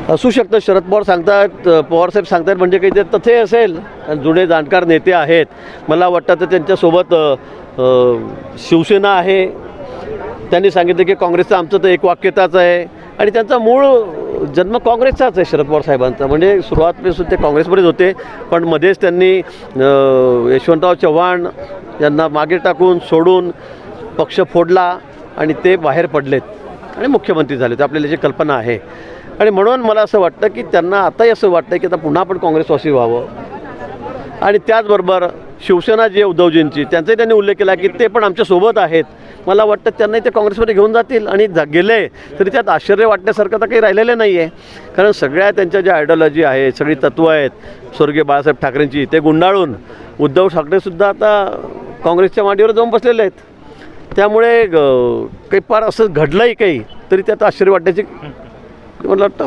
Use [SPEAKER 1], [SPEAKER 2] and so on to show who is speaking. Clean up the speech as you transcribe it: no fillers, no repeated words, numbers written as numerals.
[SPEAKER 1] असू शकतं. शरद पवार सांगतात, पवारसाहेब सांगतात म्हणजे काही ते तथ्य असेल. जुने जाणकार नेते आहेत. मला वाटतं तर त्यांच्यासोबत शिवसेना आहे. त्यांनी सांगितलं की काँग्रेसचं आमचं तर एक वाक्यताच आहे आणि त्यांचा मूळ जन्म काँग्रेसचाच आहे शरद पवार साहेबांचा. म्हणजे सुरुवातपासून ते काँग्रेसमध्येच होते, पण मध्येच त्यांनी यशवंतराव चव्हाण यांना मागे टाकून सोडून पक्ष फोडला आणि ते बाहेर पडलेत आणि मुख्यमंत्री झाले. तर आपल्याला याची कल्पना आहे. आणि म्हणून मला असं वाटतं की त्यांना आताही असं वाटतं की आता पुन्हा आपण काँग्रेसवासी व्हावं. आणि त्याचबरोबर शिवसेना जी आहे उद्धवजींची, त्यांचाही त्यांनी उल्लेख केला की ते पण आमच्यासोबत आहेत. मला वाटतं त्यांनाही ते काँग्रेसमध्ये घेऊन जातील आणि गेले तरी त्यात आश्चर्य वाटण्यासारखं तर काही राहिलेलं नाही आहे. कारण सगळ्या त्यांच्या ज्या आयडिओलॉजी आहे, सगळी तत्त्वं आहेत स्वर्गीय बाळासाहेब ठाकरेंची, ते गुंडाळून उद्धव ठाकरेसुद्धा आता काँग्रेसच्या मांडीवर जाऊन बसलेले आहेत. त्यामुळे काही फार असं घडलंही काही तरी त्यात आश्चर्य वाटण्याची मला वाटतं